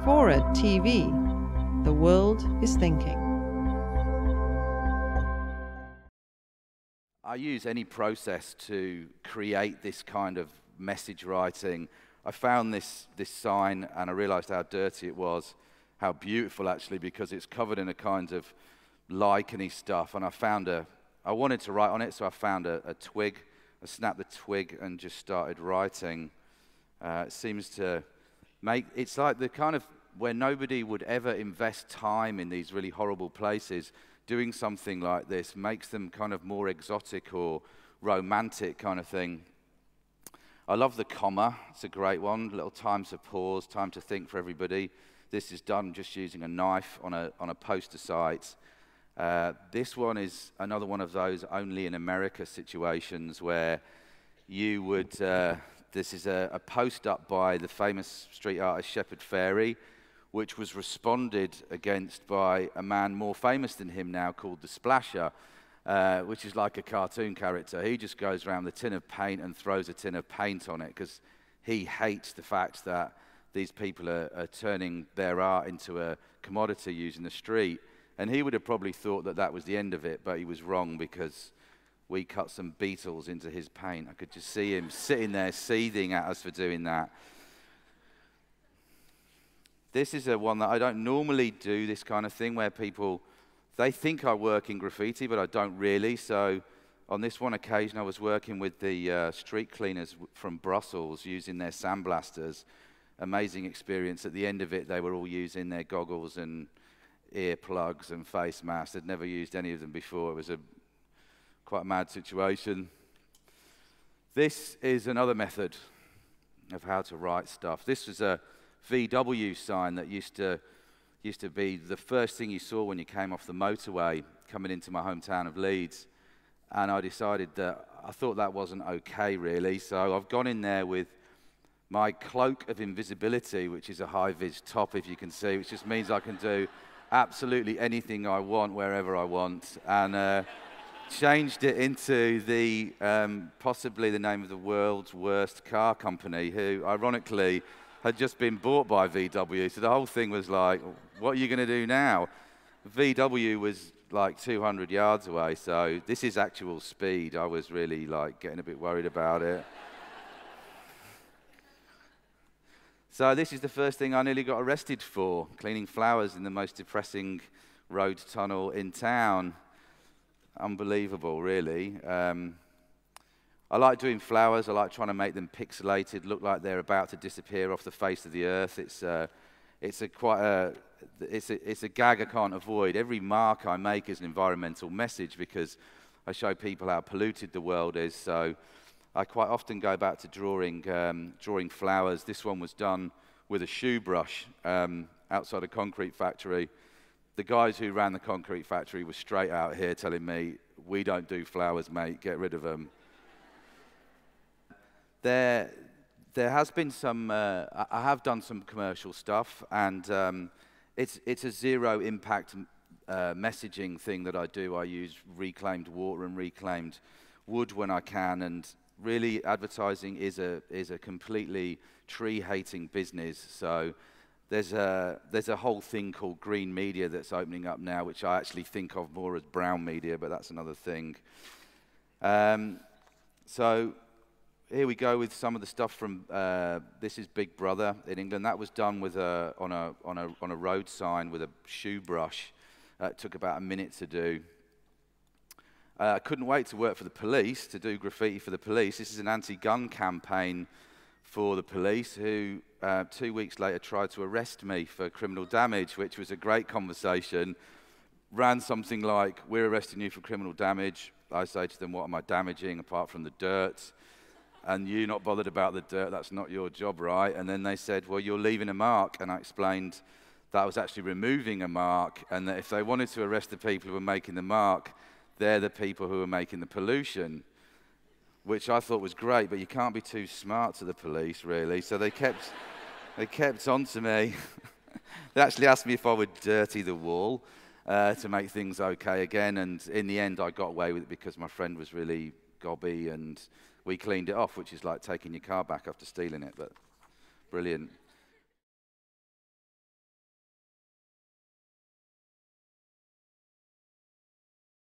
FORA.tv. The world is thinking. I use any process to create this kind of message writing. I found this sign and I realized how dirty it was, how beautiful actually, because it's covered in a kind of lichen-y stuff. And I wanted to write on it, so I found a twig. I snapped the twig and just started writing. It seems to it's like the kind of where nobody would ever invest time in these really horrible places. Doing something like this makes them kind of more exotic or romantic kind of thing. I love the comma. It's a great one. Little time to pause, time to think for everybody. This is done just using a knife on a poster site. This one is another one of those only in America situations where you would, this is a post up by the famous street artist Shepard Fairey, which was responded against by a man more famous than him now called the Splasher, which is like a cartoon character. He just goes around the tin of paint and throws a tin of paint on it because he hates the fact that these people are turning their art into a commodity using the street. And he would have probably thought that that was the end of it, but he was wrong because we cut some beetles into his paint. I could just see him sitting there seething at us for doing that. This is one that I don't normally do, this kind of thing, where people, they think I work in graffiti, but I don't really. So on this one occasion, I was working with the street cleaners from Brussels using their sandblasters. Amazing experience. At the end of it, they were all using their goggles and earplugs and face masks. They'd never used any of them before. It was quite a mad situation. This is another method of how to write stuff. This was a VW sign that used to be the first thing you saw when you came off the motorway coming into my hometown of Leeds. And I decided that I thought that wasn't okay, really. So I've gone in there with my cloak of invisibility, which is a high-vis top, if you can see, which just means I can do absolutely anything I want, wherever I want, and changed it into the possibly the name of the world's worst car company, who, ironically, had just been bought by VW. So the whole thing was like, what are you going to do now? VW was like 200 yards away, so this is actual speed. I was really like getting a bit worried about it. So this is the first thing I nearly got arrested for, cleaning flowers in the most depressing road tunnel in town. Unbelievable, really. I like doing flowers. I like trying to make them pixelated, look like they're about to disappear off the face of the earth. It's a gag I can't avoid. Every mark I make is an environmental message because I show people how polluted the world is. So I quite often go back to drawing flowers. This one was done with a shoe brush outside a concrete factory. The guys who ran the concrete factory were straight out here telling me, "We don't do flowers, mate, get rid of them." There has been some, I have done some commercial stuff, and it's a zero impact messaging thing that I do. I use reclaimed water and reclaimed wood when I can, and really advertising is a completely tree-hating business. So there's a whole thing called green media that's opening up now, which I actually think of more as brown media, but that's another thing. So here we go with some of the stuff from this is Big Brother in England. That was done with on a road sign with a shoe brush. It took about a minute to do. I couldn't wait to work for the police, to do graffiti for the police. This is an anti-gun campaign for the police, who 2 weeks later tried to arrest me for criminal damage, which was a great conversation. Ran something like, "We're arresting you for criminal damage." I say to them, "What am I damaging apart from the dirt? And you're not bothered about the dirt, that's not your job, right?" And then they said, "Well, you're leaving a mark." And I explained that I was actually removing a mark, and that if they wanted to arrest the people who were making the mark, they're the people who are making the pollution, which I thought was great, but you can't be too smart to the police, really. So they kept on to me. They actually asked me if I would dirty the wall to make things okay again, and in the end I got away with it because my friend was really gobby, and we cleaned it off, which is like taking your car back after stealing it, but brilliant.